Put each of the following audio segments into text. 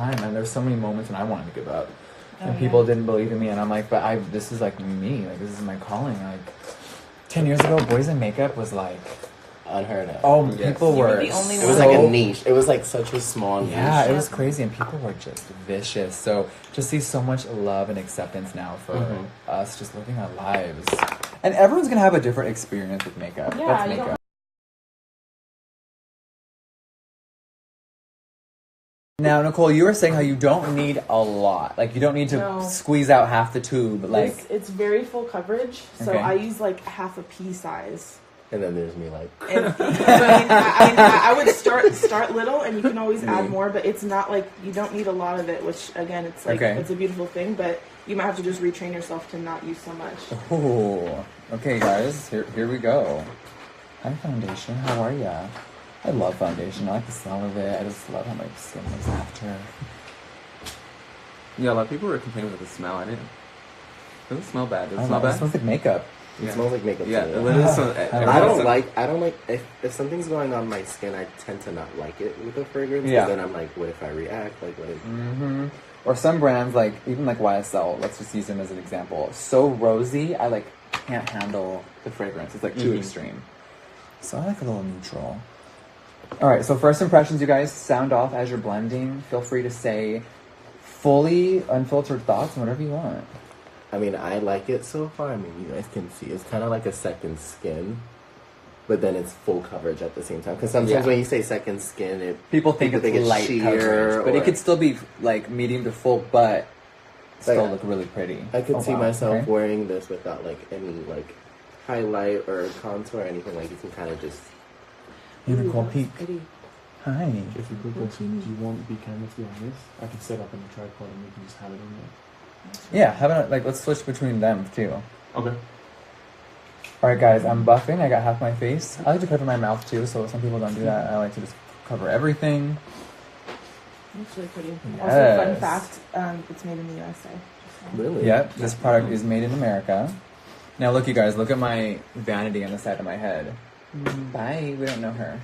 And there's so many moments when I wanted to give up. And people didn't believe in me, and I'm like, but this is like me, like this is my calling. Like 10 years ago, boys in makeup was like unheard of. Oh, people were the only it was like a niche. It was like such a small niche. Yeah, it was crazy, and people were just vicious. So just see so much love and acceptance now for us just living our lives. And everyone's gonna have a different experience with makeup. Yeah, that's makeup. Now, Nicole, you were saying how you don't need a lot. Like, you don't need to squeeze out half the tube. Like, it's very full coverage, so I use like half a pea size. And then there's me, like. I would start little, and you can always add more, but it's not like you don't need a lot of it. Which again, it's like it's a beautiful thing, but you might have to just retrain yourself to not use so much. Oh, okay, guys, here we go. Hi, foundation. How are ya? I love foundation. I like the smell of it. I just love how my skin looks after. Yeah, a lot of people were complaining about the smell. I didn't. It doesn't smell bad. Does it smell bad? It smells like makeup. It smells like makeup. Yeah, too. I don't like. If something's going on my skin, I tend to not like it with a fragrance. Yeah. Then I'm like, what if I react? Like, what if? Or some brands, like even like YSL. Let's just use them as an example. So rosy, I like can't handle the fragrance. It's like too extreme. So I like a little neutral. All right, so first impressions, you guys, sound off as you're blending. Feel free to say fully unfiltered thoughts and whatever you want. I mean, I like it so far. I mean, you guys can see it's kind of like a second skin, but then it's full coverage at the same time. Because sometimes when you say second skin, people think it's light coverage, but it could still be like medium to full, but still look really pretty. I could see myself wearing this without like any like highlight or contour or anything. Like you can kind of just. Nicole peek. Hi. If you put this in, you won't be chemistry on this. I can set up in the tripod and we can just have it in there. Yeah, have it like let's switch between them too. Okay. Alright guys, I'm buffing. I got half my face. I like to cover my mouth too, so some people don't do that. I like to just cover everything. It's really pretty. Yes. Also, fun fact, it's made in the USA. Really? Yep, this product is made in America. Now look, you guys, look at my vanity on the side of my head. Bye. We don't know her.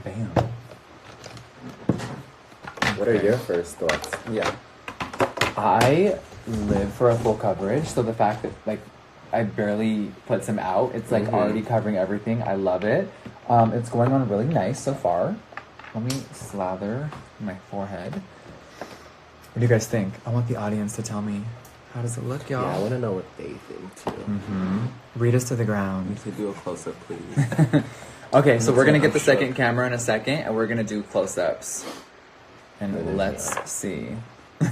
Bam. What are your first thoughts? Yeah. I live for a full coverage, so the fact that like I barely put some out, it's like already covering everything. I love it. It's going on really nice so far. Let me slather my forehead. What do you guys think? I want the audience to tell me. How does it look, y'all? Yeah, I want to know what they think, too. Read us to the ground. You could do a close-up, please. Okay, so we're going to get the second camera in a second, and we're going to do close-ups. And let's see. All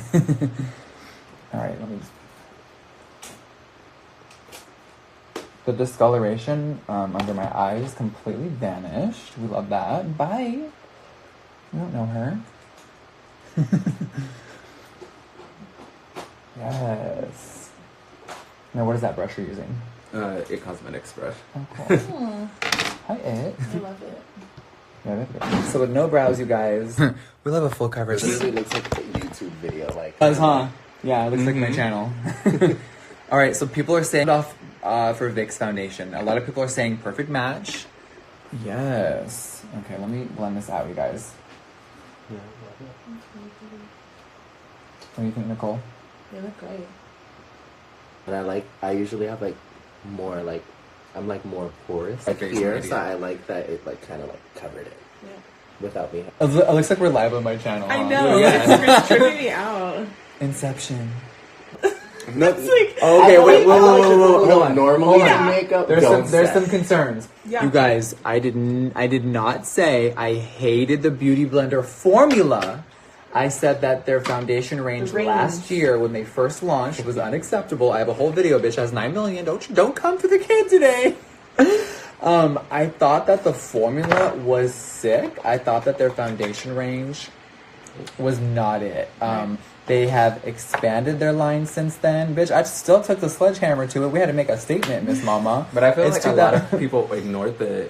right, let me just... The discoloration under my eyes completely vanished. We love that. Bye. We don't know her. Yes. Now, what is that brush you're using? It Cosmetics brush. Oh, cool. Hi, It. I love it. Yeah, that's good. So with no brows, you guys, we love a full coverage. It usually looks like a YouTube video, like. Does, huh? Yeah, it looks like my channel. All right, so people are saying off for Vic's foundation. A lot of people are saying perfect match. Yes. Okay, let me blend this out, you guys. Yeah. What do you think, Nicole? They look great. And I usually have like more like, I'm like more porous like here, so I like that it like kind of like covered it. Yeah. Without me. It looks like we're live on my channel. I know. It's tripping me out. Inception. No, it's like, okay, wait, hold on. Normally makeup. There's some concerns. Yeah. You guys, I did not say I hated the Beauty Blender formula. I said that their foundation range last year when they first launched was unacceptable. I have a whole video, bitch, has 9 million. Don't come for the kid today. I thought that the formula was sick. I thought that their foundation range was not it. They have expanded their line since then. Bitch, I still took the sledgehammer to it. We had to make a statement, Miss Mama. But I feel like a lot of people ignored the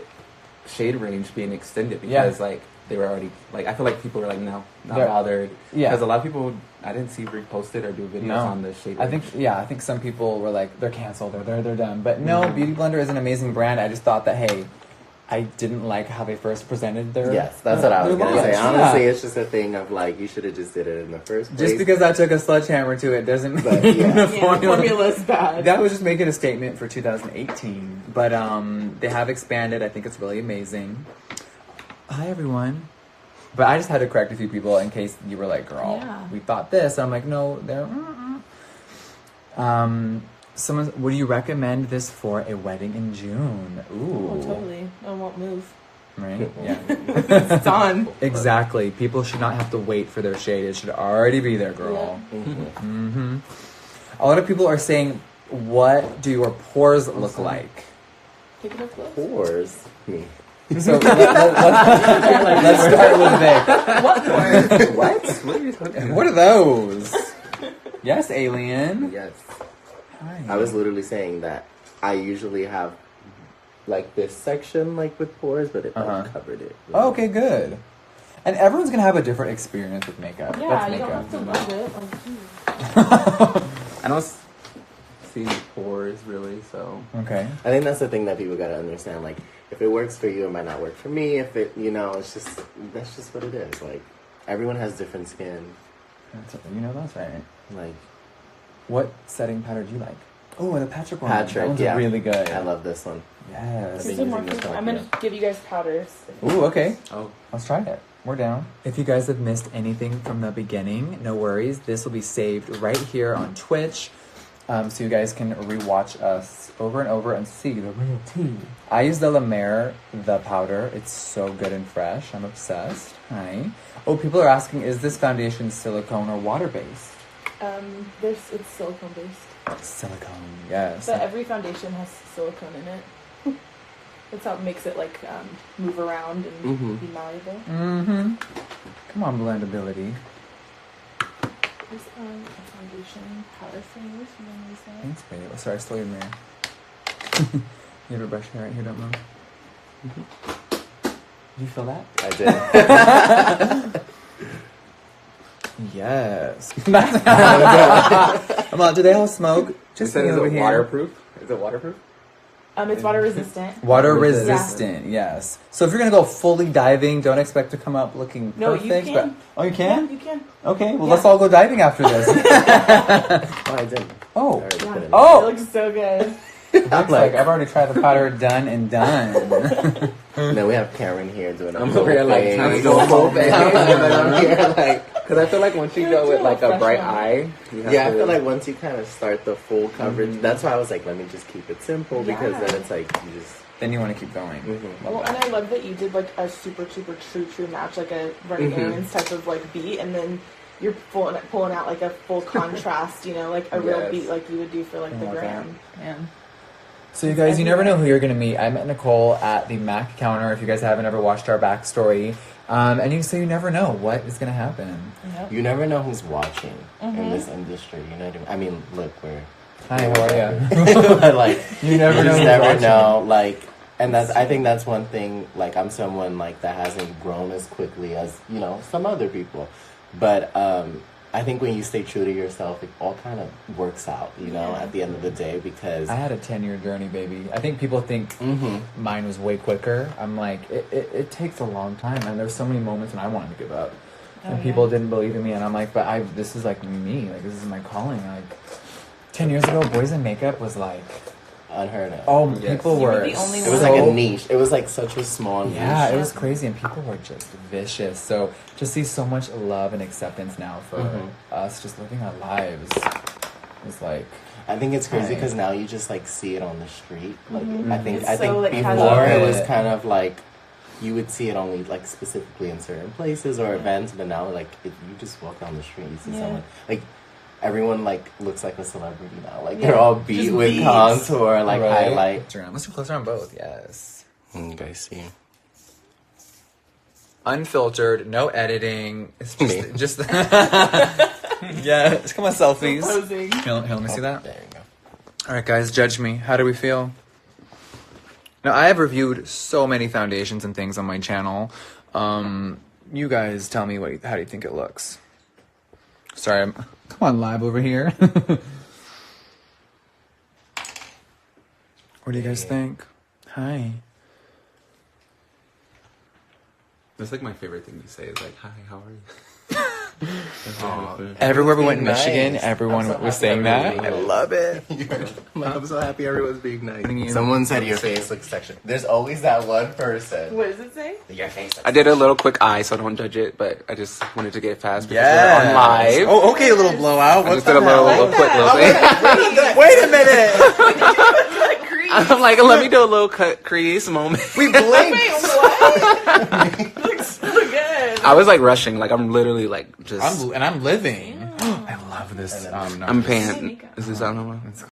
shade range being extended because like they were already like, I feel like people were like not bothered. Yeah, because a lot of people I didn't see reposted or do videos on the shade range. I think some people were like, they're canceled or they're done. But no, Beauty Blender is an amazing brand. I just thought that, hey, I didn't like how they first presented their. Yes, that's what I was gonna say. Honestly, yeah. it's just a thing of like you should have just did it in the first place. Just because I took a sledgehammer to it doesn't mean the formula's bad. That was just making a statement for 2018. But they have expanded. I think it's really amazing. Hi everyone. But I just had to correct a few people in case you were like, girl, we thought this. I'm like, no, they're. Someone, would you recommend this for a wedding in June? Ooh. Oh, totally. I won't move. Right? Yeah. It's done. Exactly. People should not have to wait for their shade. It should already be there, girl. Yeah. Mm-hmm. A lot of people are saying, what do your pores look like? Take it up close. Pores? Me. So let's start with Vic. What pores? What? What are you talking about? What are those? Yes, alien. Yes. Hi. I was literally saying that I usually have like this section like with pores, but it like, covered it. Oh, okay, good. And everyone's gonna have a different experience with makeup. Yeah, That's you makeup. don't have to love it. I don't see pores really, so. Okay. I think that's the thing that people gotta understand. Like, if it works for you, it might not work for me. If it, it's just that's just what it is. Like, everyone has different skin. That's right. Like, what setting powder do you like? Oh, the Patrick one. Patrick, that one's yeah, really good. I love this one. Yes. I've been using this one. I'm gonna give you guys powders. Ooh, okay. Oh. Let's try it. We're down. If you guys have missed anything from the beginning, no worries. This will be saved right here on Twitch. So you guys can rewatch us over and over and see the real tea. I use the La Mer, the powder. It's so good and fresh. I'm obsessed. Hi. Oh, people are asking, is this foundation silicone or water-based? It's silicone based. Silicone, yes. But every foundation has silicone in it. That's how it makes it like move around and be malleable. Mm-hmm. Come on, blendability. There's a foundation powder for you. Thanks, babe. Oh, sorry, I stole your mirror. You have a brush hair right here, don't move. Did you feel that? I did. Yes. I'm on. Do they all smoke? Just is it waterproof? Is it waterproof? It's water resistant. Water resistant, yes. So if you're gonna go fully diving, don't expect to come up looking perfect. No, you can. Oh, you can? Yeah, you can. Okay, well let's all go diving after this. Oh, I didn't. Oh. I already put it in. Oh. It looks so good. Looks like I've already tried the powder, done and done. Then we have Karen here doing a I'm over here like trying to do a whole thing. And then I'm here like, because I feel like once you go with like a bright eye, I feel like once you kind of start the full coverage, that's why I was like, let me just keep it simple because then it's like you just. Then you want to keep going. Well, and I love that you did like a super true match, like a Running Aaron's type of like beat, and then you're pulling out like a full contrast, like a real beat like you would do for like the gram. Man. So you guys, you never know who you're going to meet. I met Nicole at the Mac counter, if you guys haven't ever watched our backstory. And you never know what is going to happen. Yep. You never know who's watching in this industry. You know what I mean? Look, we're... Hi, how are you? But like, you never know. Never know. Like, and I think that's one thing. Like, I'm someone like that hasn't grown as quickly as some other people. But I think when you stay true to yourself, it all kind of works out, at the end of the day, because... I had a 10-year journey, baby. I think people think mine was way quicker. I'm like, it takes a long time, and there's so many moments when I wanted to give up. And people didn't believe in me, and I'm like, but this is like me. Like, this is my calling. Like, 10 years ago, boys in makeup was like... unheard of. Oh, people were the only it was like a niche. It was like such a small niche. Yeah, it was crazy, and people were just vicious. So just see so much love and acceptance now for us just living our lives. It's like... I think it's crazy because now you just like see it on the street. Like I think like, before it was kind of like you would see it only like specifically in certain places or events, but now like if you just walk down the street, you see someone like... Everyone like looks like a celebrity now. Like they're all beat just with contour, like highlight. Let's do closer on both. Yes. You guys see. Unfiltered, no editing. It's just yeah. Come on, selfies. Here, let me see that. There you go. All right, guys, judge me. How do we feel? Now, I have reviewed so many foundations and things on my channel. You guys tell me how do you think it looks? Sorry, I'm... Come on, live over here. What do you guys think? Hi. That's like my favorite thing to say is like, "Hi, how are you?" Everywhere we went in Nice. Michigan, everyone was saying that. I love it. I'm so happy everyone's being nice. Someone said your face looks sexual. There's always that one person. What does it say? Your face. I did a little quick eye, so don't judge it, but I just wanted to get it fast because Yeah. we're on live. Oh, okay, a little blowout. I What's just did a little quick little thing. Wait a minute. I'm like, let me do a little cut crease moment. We blinked. Wait, what? Looks so good. I was like rushing, like I'm literally like just. I'm living. I love this. I'm paying. Is this out of